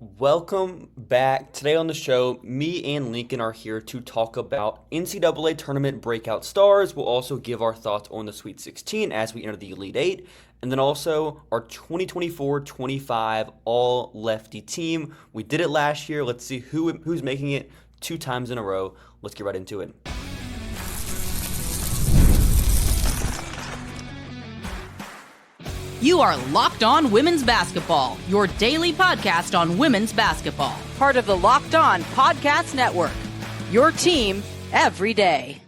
Welcome back. Today on the show, me and Lincoln are here to talk about NCAA tournament breakout stars. We'll also give our thoughts on the Sweet 16 as we enter the Elite Eight, and then also our 2024-25 all-lefty team. We did it last year. Let's see who's making it 2 times in a row. Let's get right into it. You are Locked On Women's Basketball, your daily podcast on women's basketball. Part of the Locked On Podcast Network, your team every day.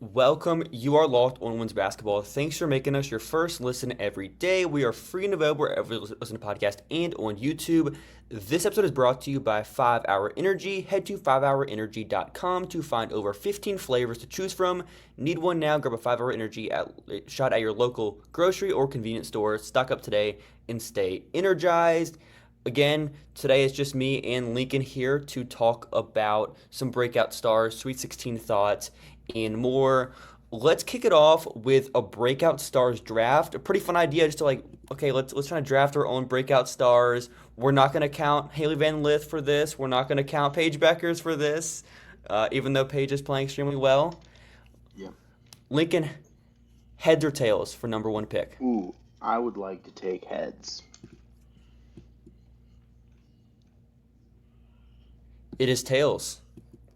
Welcome. You are Locked On Women's Basketball. Thanks for making us your first listen every day. We are free and available wherever you listen to podcasts and on YouTube. This episode is brought to you by 5-Hour Energy. Head to 5hourenergy.com to find over 15 flavors to choose from. Need one now? Grab a 5-Hour Energy shot at your local grocery or convenience store. Stock up today and stay energized. Again, today it's just me and Lincoln here to talk about some breakout stars, Sweet 16 thoughts, and more. Let's kick it off with a breakout stars draft. A pretty fun idea, just to let's try to draft our own breakout stars. We're not going to count Haley Van Lith for this. We're not going to count Paige Beckers for this, even though Paige is playing extremely well. Yeah. Lincoln, heads or tails for number one pick? Ooh, I would like to take heads. It is tails.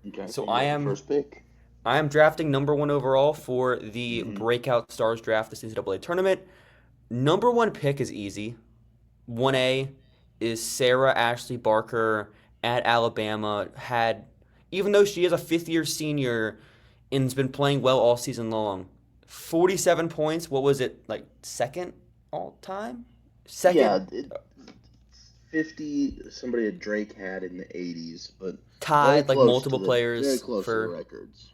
Okay. So you I got the am first pick. I am drafting number one overall for the breakout stars draft this NCAA tournament. Number one pick is easy. 1A is Sarah Ashley Barker at Alabama. Even though she is a fifth-year senior and has been playing well all season long, 47 points. What was it, like second all time? Second. Yeah, 50. Somebody that Drake had in the 80s, but Tied like multiple players very close to for the records.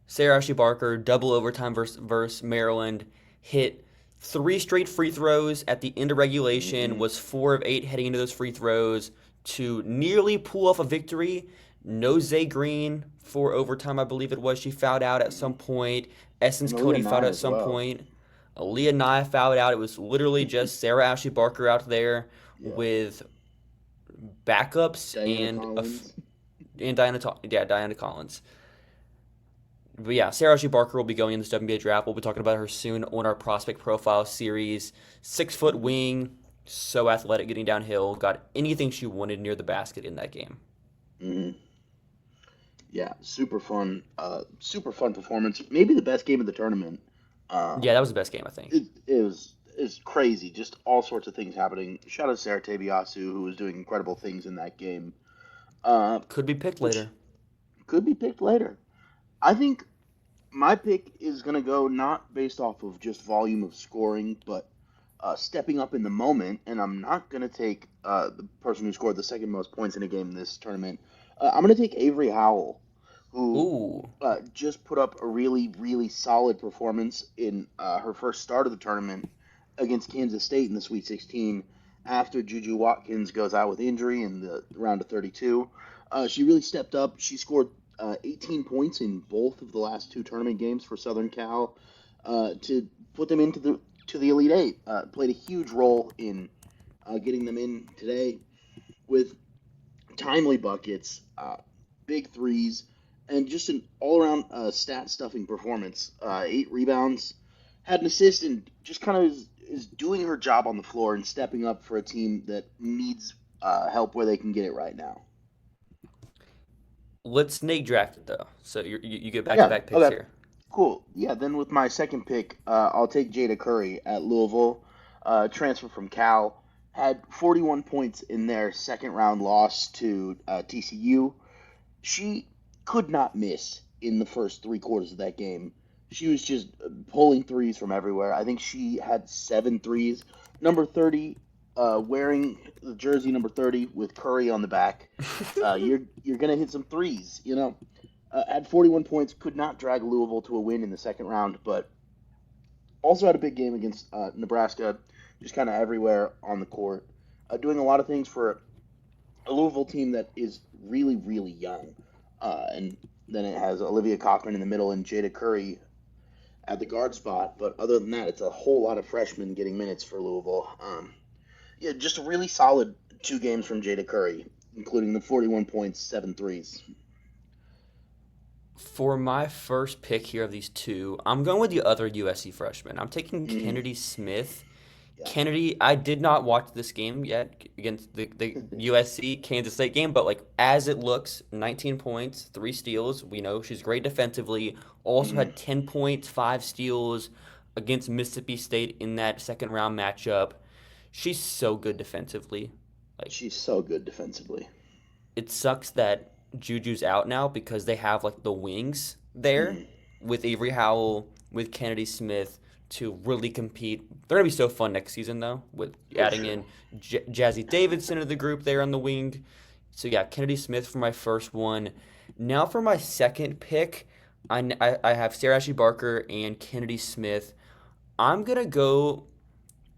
Sarah Ashley Barker, double overtime versus Maryland, hit 3 straight free throws at the end of regulation, was 4 of 8 heading into those free throws to nearly pull off a victory. No Zay Green for overtime, I believe it was. She fouled out at some point. Essence And Cody Aaliyah fouled Nye out at as some well. point. Aaliyah Nye fouled out. It was literally just Sarah Ashley Barker out there with backups Diana Collins. But yeah, Sarah Ashley Barker will be going in this WNBA draft. We'll be talking about her soon on our prospect profile series. 6-foot wing, so athletic getting downhill. Got anything she wanted near the basket in that game. Mm-hmm. Yeah, super fun performance. Maybe the best game of the tournament. Yeah, that was the best game, I think. It was crazy. Just all sorts of things happening. Shout out to Sarah Tabiasu, who was doing incredible things in that game. Could be picked later. Could be picked later. I think my pick is going to go not based off of just volume of scoring, but stepping up in the moment. And I'm not going to take the person who scored the second most points in a game in this tournament. I'm going to take Avery Howell, who just put up a really, really solid performance in her first start of the tournament against Kansas State in the Sweet 16 after Juju Watkins goes out with injury in the round of 32. She really stepped up. She scored 18 points in both of the last 2 tournament games for Southern Cal to put them into the Elite Eight. Played a huge role in getting them in today with timely buckets, big threes, and just an all-around stat-stuffing performance. 8 rebounds, had an assist, and just kind of is doing her job on the floor and stepping up for a team that needs help where they can get it right now. Let's snake draft it, though. So you get back-to-back picks here. Cool. Yeah, then with my second pick, I'll take Jada Curry at Louisville, transfer from Cal. Had 41 points in their second-round loss to TCU. She could not miss in the first 3 quarters of that game. She was just pulling threes from everywhere. I think she had 7 threes. Number 30, wearing the jersey number 30 with Curry on the back. You're going to hit some threes, you know. At 41 points, could not drag Louisville to a win in the second round, but also had a big game against Nebraska, just kind of everywhere on the court. Doing a lot of things for a Louisville team that is really, really young. And then it has Olivia Cochran in the middle and Jada Curry at the guard spot. But other than that, it's a whole lot of freshmen getting minutes for Louisville. Yeah, just a really solid 2 games from Jada Curry, including the 41 points, 7 threes. For my first pick here of these two, I'm going with the other USC freshman. I'm taking Kennedy Smith. Yeah. Kennedy, I did not watch this game yet against the USC Kansas State game, but like as it looks, 19 points, 3 steals. We know she's great defensively. Also had 10 points, 5 steals against Mississippi State in that second round matchup. She's so good defensively. She's so good defensively. It sucks that Juju's out now because they have like the wings there with Avery Howell, with Kennedy Smith to really compete. They're gonna be so fun next season though, with adding in Jazzy Davidson to the group there on the wing. So yeah, Kennedy Smith for my first one. Now for my second pick, I have Sarah Ashley Barker and Kennedy Smith. I'm gonna go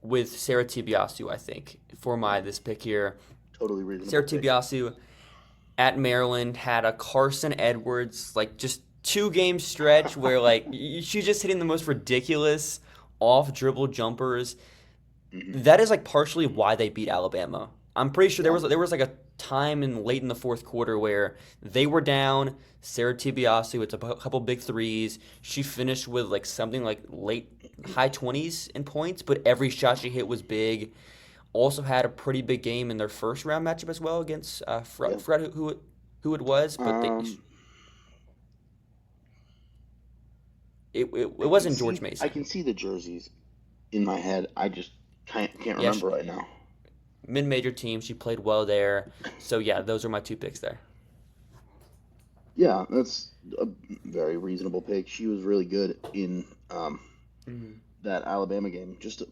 with Sarah Tibiasu, I think, for this pick here. Totally reasonable. Sarah Tibiasu at Maryland had a Carson Edwards, like just 2-game stretch where like she's just hitting the most ridiculous off dribble jumpers. That is like partially why they beat Alabama. I'm pretty sure there was like a time late in the fourth quarter where they were down. Sarah Tibiasu, it's a couple big threes. She finished with like something like late high 20s in points, but every shot she hit was big. Also had a pretty big game in their first round matchup as well against Fred, who it was, but it wasn't George Mason. I can see the jerseys in my head. I just can't remember right now. Mid-major team, she played well there. So yeah, those are my 2 picks there. Yeah, that's a very reasonable pick. She was really good in that Alabama game. Just a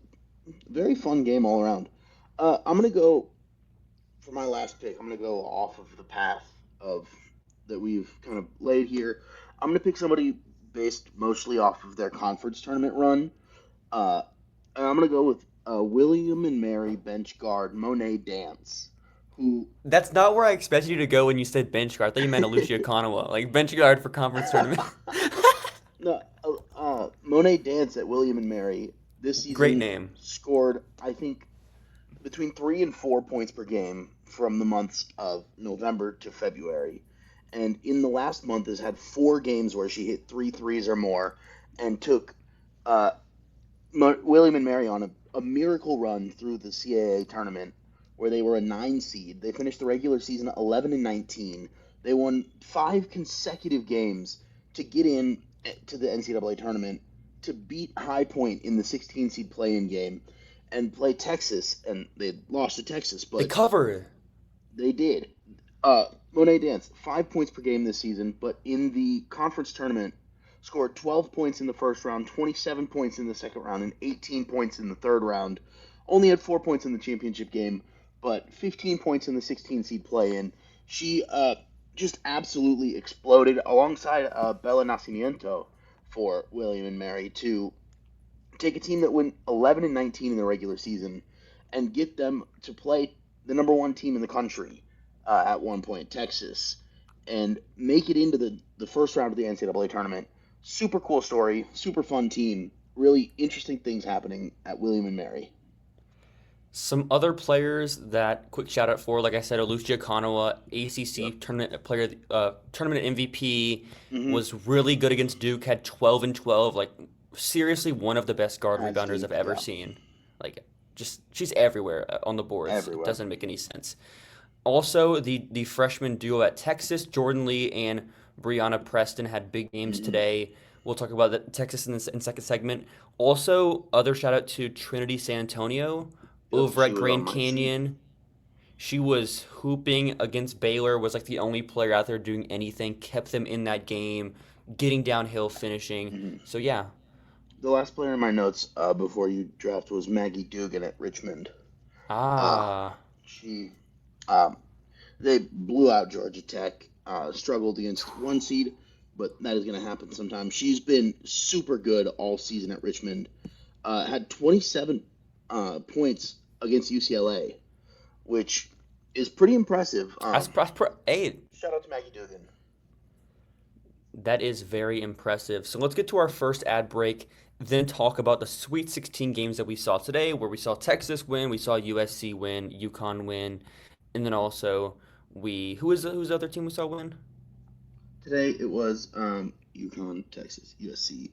very fun game all around. I'm going to go, for my last pick, I'm going to go off of the path that we've kind of laid here. I'm going to pick somebody based mostly off of their conference tournament run. And I'm going to go with William and Mary bench guard Monet Dance. That's not where I expected you to go when you said bench guard. I thought you meant Alicia Conaway, like bench guard for conference tournament. No, Monet Dance at William and Mary this season. Great name. Scored, I think, between 3 and 4 points per game from the months of November to February. And in the last month has had 4 games where she hit 3 threes or more and took William and Mary on a miracle run through the CAA tournament where they were a 9 seed. They finished the regular season 11-19. They won 5 consecutive games to get in to the NCAA tournament, to beat High Point in the 16 seed play-in game and play Texas, and they lost to Texas, but they covered. They did. Monet Dance, 5 points per game this season, but in the conference tournament, scored 12 points in the first round, 27 points in the second round, and 18 points in the third round. Only had 4 points in the championship game, but 15 points in the 16 seed play-in. She just absolutely exploded alongside Bella Nascimento for William and Mary to take a team that went 11-19 in the regular season and get them to play the number 1 team in the country at one point, Texas, and make it into the first round of the NCAA tournament. Super cool story, super fun team, really interesting things happening at William and Mary. Some other players that quick shout out for, like I said, Alicia Conaway, ACC tournament player, tournament MVP, was really good against Duke. Had 12 and 12. Like seriously, one of the best guard rebounders I've ever seen. Like just she's everywhere on the boards. Everywhere. It doesn't make any sense. Also, the freshman duo at Texas, Jordan Lee and Brianna Preston, had big games today. We'll talk about the Texas in the second segment. Also, other shout out to Trinity San Antonio. Over at Grand Canyon, she was hooping against Baylor, was like the only player out there doing anything, kept them in that game, getting downhill, finishing. So, yeah. The last player in my notes before you draft was Maggie Dugan at Richmond. They blew out Georgia Tech, struggled against 1 seed, but that is going to happen sometime. She's been super good all season at Richmond. Had 27 points against UCLA, which is pretty impressive. Hey, shout out to Maggie Dugan. That is very impressive. So let's get to our first ad break. then talk about the Sweet 16 games that we saw today, where we saw Texas win, we saw USC win, UConn win, and then also who's the other team we saw win? Today it was UConn, Texas, USC.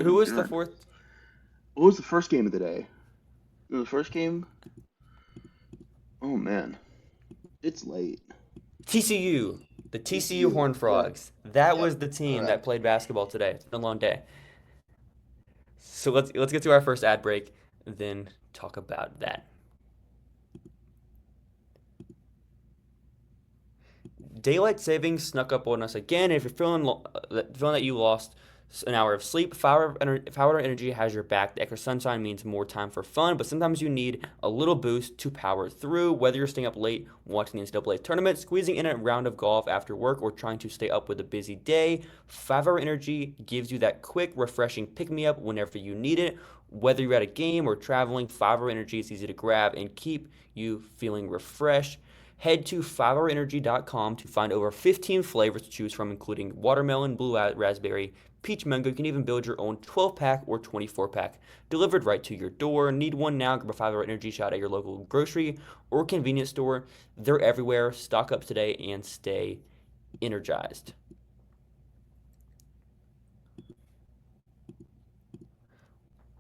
Who was the fourth? What was the first game of the day? The first game? Oh man, it's late. TCU. The TCU Horned Frogs. That was the team that played basketball today. It's been a long day. So let's get to our first ad break, and then talk about that. Daylight savings snuck up on us again. If you're feeling that you lost an hour of sleep, 5 Hour Energy has your back. The extra sunshine means more time for fun, but sometimes you need a little boost to power through. Whether you're staying up late watching the NCAA tournament, squeezing in a round of golf after work, or trying to stay up with a busy day, 5 Hour Energy gives you that quick, refreshing pick-me-up whenever you need it. Whether you're at a game or traveling, 5 Hour Energy is easy to grab and keep you feeling refreshed. Head to 5hourenergy.com to find over 15 flavors to choose from, including watermelon, blue raspberry, peach mango. You can even build your own 12-pack or 24-pack delivered right to your door. Need one now? Grab a 5-Hour Energy shot at your local grocery or convenience store. They're everywhere. Stock up today and stay energized.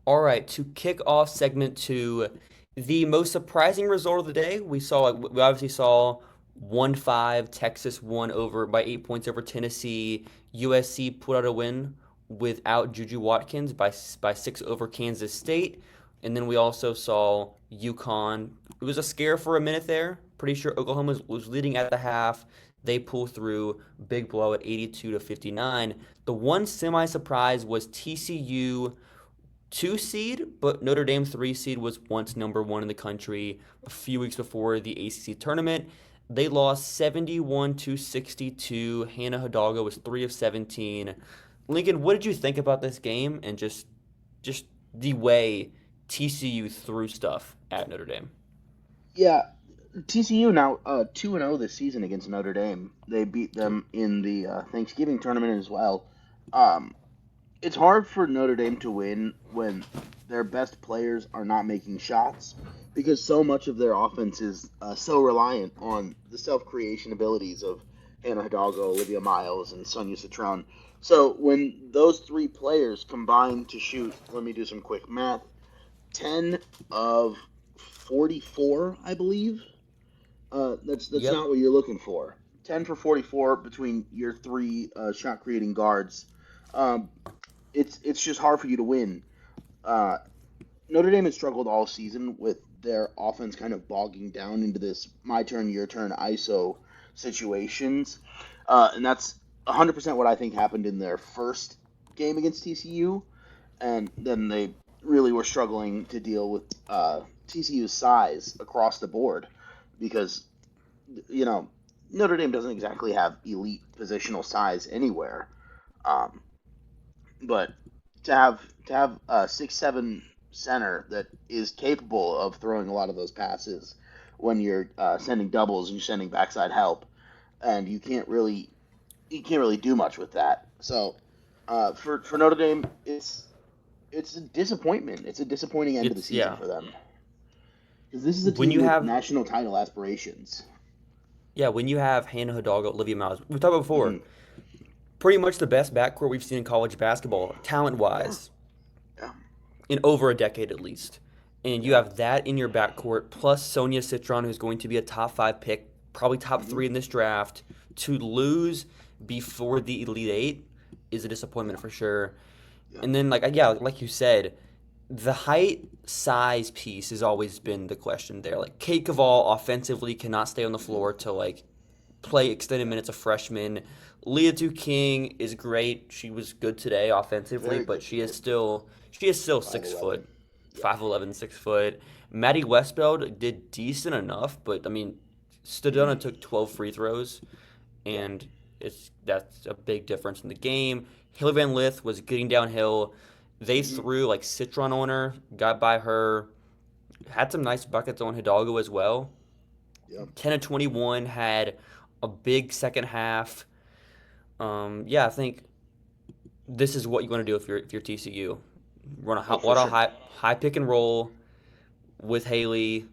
All right, to kick off segment 2, the most surprising result of the day, we obviously saw 1-5, Texas won over by 8 points over Tennessee. USC put out a win without Juju Watkins by 6 over Kansas State. And then we also saw UConn. It was a scare for a minute there. Pretty sure Oklahoma was leading at the half. They pull through, big blow at 82-59. The one semi-surprise was TCU 2 seed, but Notre Dame 3 seed was once number 1 in the country a few weeks before the ACC tournament. They lost 71-62. Hannah Hidalgo was 3 of 17. Lincoln, what did you think about this game and just the way TCU threw stuff at Notre Dame? Yeah, TCU now 2-0 this season against Notre Dame. They beat them in the Thanksgiving tournament as well. It's hard for Notre Dame to win when their best players are not making shots, because so much of their offense is so reliant on the self-creation abilities of Hannah Hidalgo, Olivia Miles, and Sonia Citron. So when those 3 players combine to shoot, let me do some quick math, 10 of 44, I believe. That's Yep. not what you're looking for. 10 for 44 between your 3 shot-creating guards. It's just hard for you to win. Notre Dame has struggled all season with their offense kind of bogging down into this my turn, your turn ISO situations. And that's 100% what I think happened in their first game against TCU. And then they really were struggling to deal with TCU's size across the board because, Notre Dame doesn't exactly have elite positional size anywhere. But to have a 6'7" center that is capable of throwing a lot of those passes when you're sending doubles and you're sending backside help, and you can't really do much with that. So for Notre Dame, it's a disappointment. It's a disappointing end of the season for them, because this is a team with national title aspirations. Yeah, when you have Hannah Hidalgo, Olivia Miles, we talked about before. Mm-hmm. Pretty much the best backcourt we've seen in college basketball, talent-wise, in over a decade at least. And you have that in your backcourt, plus Sonia Citron, who's going to be a top 5 pick, probably top 3 in this draft. To lose before the Elite 8 is a disappointment for sure. And then, like you said, the height size piece has always been the question there. Like, Kate Caval offensively cannot stay on the floor to play extended minutes of freshman. Leah King is great. She was good today offensively, but she is still 6 foot, 5'11", 6 foot. Maddie Westbeld did decent enough, but Stadona took 12 free throws, and that's a big difference in the game. Hilary Van Lith was getting downhill. They threw Citron on her, got by her, had some nice buckets on Hidalgo as well. 10 of 21, had a big second half. I think this is what you want to do if you're TCU. Run a Oh, for lot of sure. high pick and roll with Haley,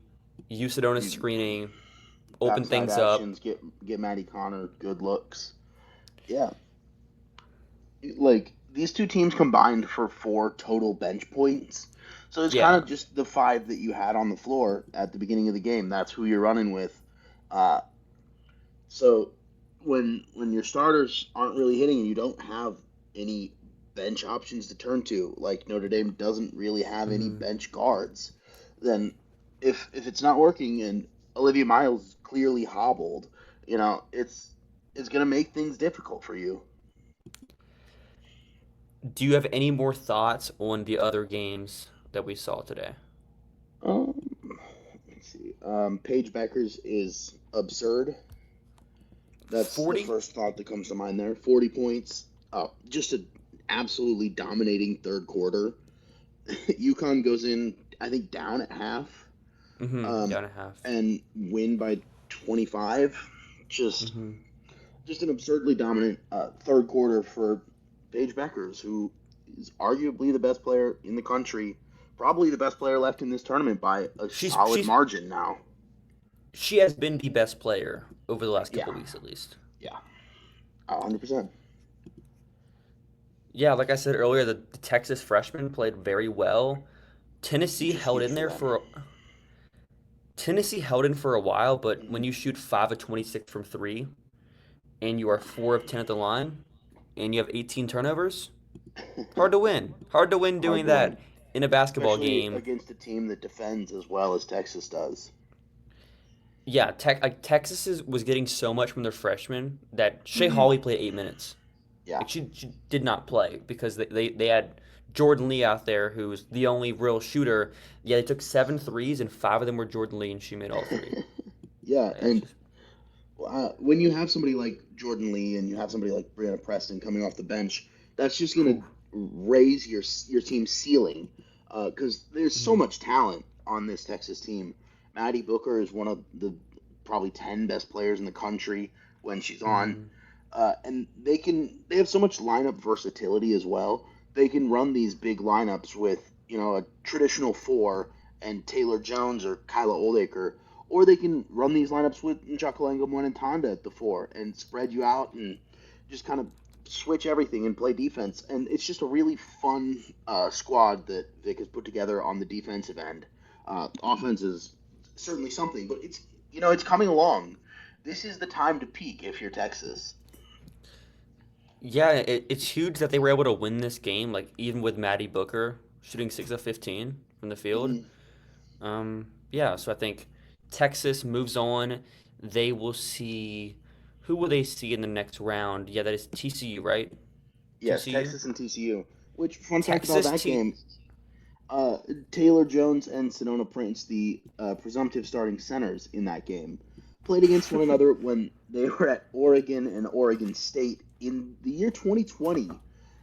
use Sedona's You screening, open backside things up. actions, get Maddie Connor good looks. Yeah, like these two teams combined for 4 total bench points. So it's kind Yeah. of just the 5 that you had on the floor at the beginning of the game. That's who you're running with. Uh, so when your starters aren't really hitting and you don't have any bench options to turn to, like Notre Dame doesn't really have any Hmm. bench guards, then if it's not working and Olivia Miles is clearly hobbled, it's gonna make things difficult for you. Do you have any more thoughts on the other games that we saw today? Let's see. Paige Beckers is absurd. That's the 40? first thought that comes to mind there. 40 points. Just an absolutely dominating third quarter. UConn goes in, I think, down at half, Mm-hmm. um, Down a half. and win by 25. Just, Mm-hmm. just an absurdly dominant third quarter for Paige Beckers, who is arguably the best player in the country, probably the best player left in this tournament by a solid She's margin now. she has been the best player over the last Yeah, couple weeks at least. yeah, 100%. Yeah, like I said earlier, the Texas freshman played very well. Tennessee Which is held huge in for there them. for Tennessee held in for a while, but when you shoot 5 of 26 from 3 and you are 4 of 10 at the line and you have 18 turnovers, hard to win. Hard to win Hard doing to win, that in a basketball especially game. against a team that defends as well as Texas does. Yeah, Texas was getting so much from their freshmen that Shea Hmm. Hawley played 8 minutes. Yeah, Like she did not play because they had Jordan Lee out there who's the only real shooter. Yeah, they took 7 threes and 5 of them were Jordan Lee and she made all 3. yeah, Yeah, it's and just when you have somebody like Jordan Lee and you have somebody like Brianna Preston coming off the bench, that's just going whew. to raise your team's ceiling because there's so Mhm. much talent on this Texas team. Maddie Booker is one of the probably 10 best players in the country when she's on. Mhm. And they have so much lineup versatility as well. They can run these big lineups with a traditional 4 and Taylor Jones or Kyla Oldacre, or they can run these lineups with Nchakalanga Mwenentanda at the 4 and spread you out and just kind of switch everything and play defense. And it's just a really fun squad that Vic has put together on the defensive end. Offense is certainly something, but it's coming along. This is the time to peak if you're Texas. Yeah, it's huge that they were able to win this game, like even with Maddie Booker shooting 6 of 15 from the field. Hmm. Yeah, so I think Texas moves on. They will see who will they see in the next round? Yeah, that is TCU, right? Yes, TCU. Texas and TCU. Which, fun fact about Texas that T. game, Taylor Jones and Sonona Prince, the presumptive starting centers in that game, played against one another when they were at Oregon and Oregon State in the year 2020,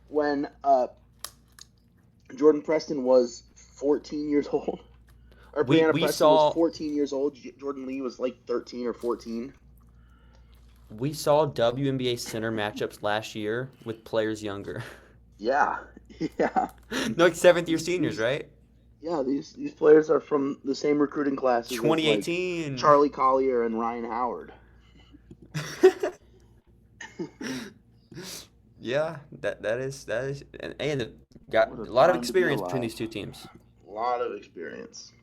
when Jordan Preston was 14 years old. Or We Brianna we Preston was saw 14 years old. Jordan Lee was like 13 or 14. we saw WNBA center matchups last year with players younger. Yeah, yeah. No, like seventh year These, seniors, these right? Yeah, these players are from the same recruiting classes as like 2018. Charlie Collier and Ryan Howard. Yeah, that is, and it got What a a lot of time to be experience between alive. these two teams. A lot of experience.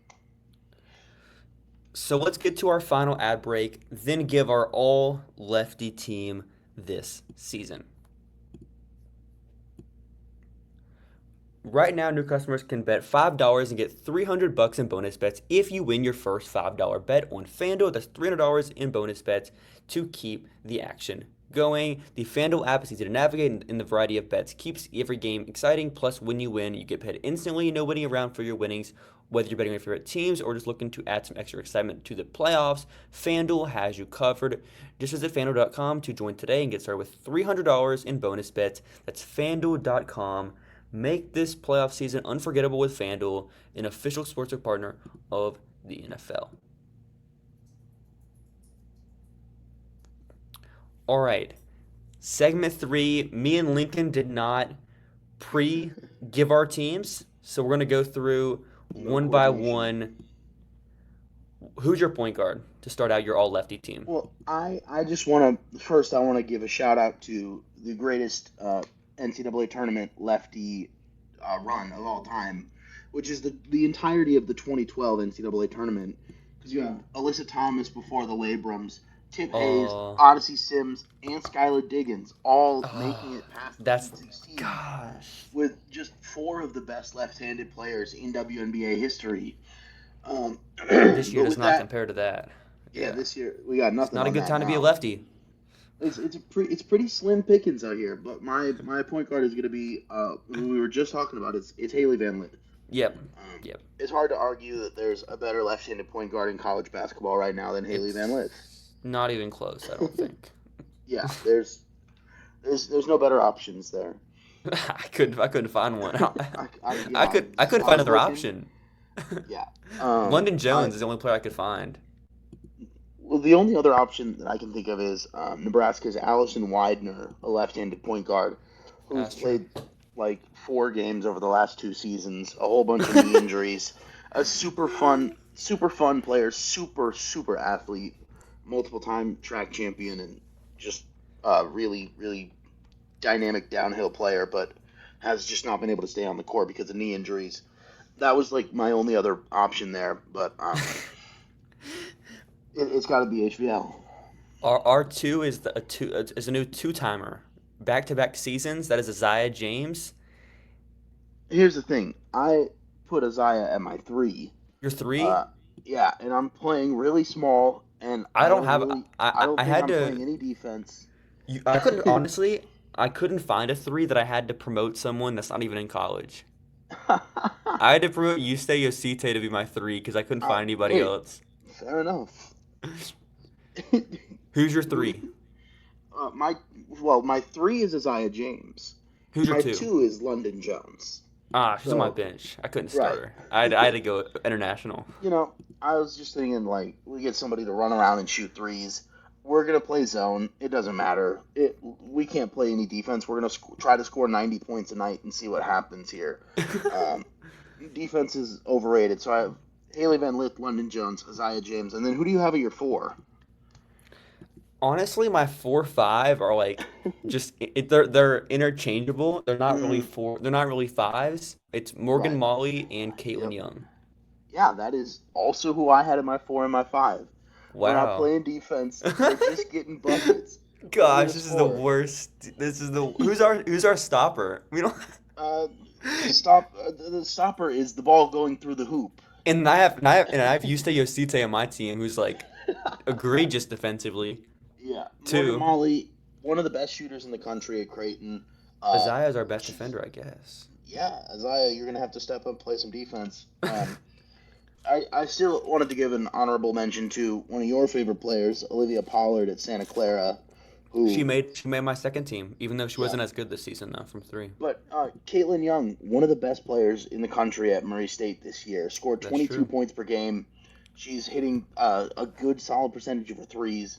So let's get to our final ad break, then give our all lefty team this season. Right now, new customers can bet $5 and get $300 in bonus bets if you win your first $5 bet on FanDuel. That's $300 in bonus bets to keep the action going. The FanDuel app is easy to navigate in the variety of bets. Keeps every game exciting. Plus, when you win, you get paid instantly. No waiting around for your winnings. Whether you're betting on your favorite teams or just looking to add some extra excitement to the playoffs, FanDuel has you covered. Just visit FanDuel.com to join today and get started with $300 in bonus bets. That's FanDuel.com. Make this playoff season unforgettable with FanDuel, an official sportsbook partner of the NFL. All right, segment 3. Me and Lincoln did not give our teams. So we're going to go through one by one. Who's your point guard to start out your all-lefty team? Well, I just want to give a shout out to the greatest NCAA tournament lefty run of all time, which is the entirety of the 2012 NCAA tournament. Because you have Alyssa Thomas before the Labrams, Tip Hayes, Odyssey Sims, and Skylar Diggins all making it past the Sweet 16. Gosh. With just 4 of the best left-handed players in WNBA history. This year does not compare to that. Yeah, this year we got nothing. It's not a good time to be a lefty. It's pretty slim pickings out here. But my point guard is going to be who we were just talking about. It's Haley Van Lith. Yep. It's hard to argue that there's a better left-handed point guard in college basketball right now than Haley Van Lith. Not even close, I don't think. Yeah, there's no better options there. I couldn't find one. I couldn't find another option. Yeah. London Jones is the only player I could find. Well, the only other option that I can think of is Nebraska's Allison Widener, a left-handed point guard, who's played like 4 games over the last 2 seasons, a whole bunch of knee injuries, a super fun player, super athlete, multiple-time track champion, and just really, really dynamic downhill player, but has just not been able to stay on the court because of knee injuries. That was like my only other option there, but it's got to be HVL. Our 2 is a new 2-timer, back-to-back seasons. That is Isaiah James. Here's the thing: I put Isaiah at my 3. Your 3? Yeah, and I'm playing really small, and I don't think I'm playing any defense. I couldn't find a 3 that I had to promote someone that's not even in college. I had to promote Yusuke Yosite to be my 3 because I couldn't find anybody else. Fair enough. Who's your 3? My 3 is Isaiah James. Who's your 2? My 2 is London Jones. She's on my bench. I couldn't start her. I had to go international. I was just thinking, like, we get somebody to run around and shoot threes. We're going to play zone. It doesn't matter. We can't play any defense. We're going to try to score 90 points a night and see what happens here. Defense is overrated. So I have Haley Van Lith, London Jones, Isaiah James. And then who do you have at your 4? Honestly, my 4-5 are like just they're interchangeable. They're not really 4. They're not really 5s. It's Morgan Molly and Caitlin Young. Yeah, that is also who I had in my 4 and my 5. Wow. We're not playing defense. They're just getting buckets. Gosh, this is the worst. Who's our stopper? We don't. The stopper is the ball going through the hoop. And I have Yusuke Yosite on my team, who's like egregious defensively. Yeah, too. Morgan Molly, one of the best shooters in the country at Creighton. Isaiah is our best defender, I guess. Yeah, Isaiah, you're gonna have to step up and play some defense. I still wanted to give an honorable mention to one of your favorite players, Olivia Pollard at Santa Clara. Who She made my second team, even though she wasn't as good this season though from 3. But Caitlin Young, one of the best players in the country at Murray State this year, scored 22 points per game. She's hitting a good solid percentage of her threes.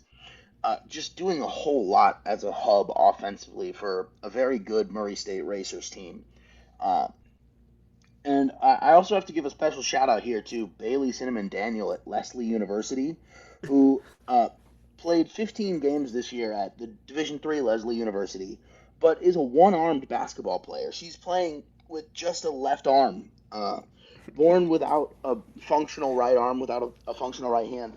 Just doing a whole lot as a hub offensively for a very good Murray State Racers team. And I also have to give a special shout out here to Bailey Cinnamon Daniel at Lesley University, who played 15 games this year at the Division III Lesley University, but is a one-armed basketball player. She's playing with just a left arm, born without a functional right arm, without a functional right hand.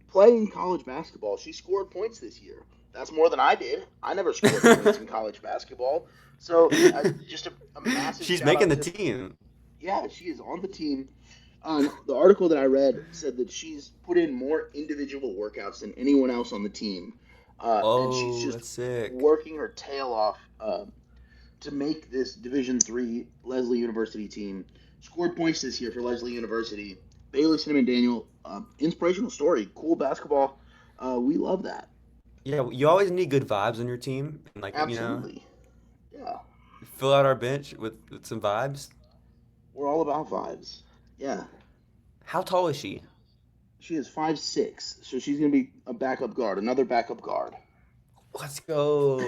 Playing college basketball, she scored points this year. That's more than I did. I never scored points in college basketball. So just a massive She's shout making out the team. Yeah, she is on the team. The article that I read said that she's put in more individual workouts than anyone else on the team. And she's just that's sick. working her tail off to make this Division III Lesley University team. Scored points this year for Lesley University. Bailey Cinnamon Daniel, inspirational story, cool basketball. We love that. Yeah, you always need good vibes on your team. And Absolutely. Yeah. Fill out our bench with some vibes. We're all about vibes. Yeah. How tall is she? She is 5'6", so she's going to be a backup guard, another backup guard. Let's go.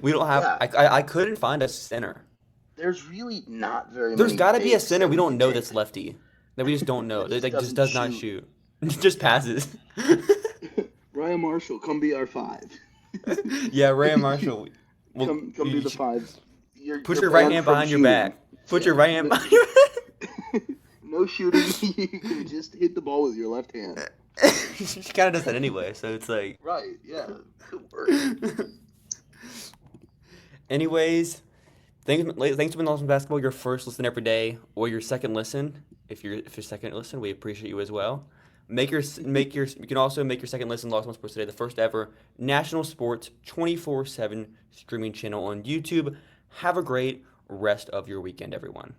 We don't have. Yeah. I couldn't find a center. there's really not very There's many got to be a bigs center that we we don't can know take. that's lefty. That we just don't know. That just Doesn't does not shoot. Just passes. Ryan Marshall, come be our 5. Yeah, Ryan Marshall. Come be the 5. Put You're your right banned hand from behind your shooting. back. Put your right hand behind your back. No shooting. You can just hit the ball with your left hand. She kind of does that anyway, so it's like. Right, yeah. Good work. Anyways, thanks for being Awesome Basketball, your first listen every day, or your second listen. If you're second listen, we appreciate you as well. You can also make your second listen Lost on Sports Today, the first ever national sports 24/7 streaming channel on YouTube. Have a great rest of your weekend, everyone.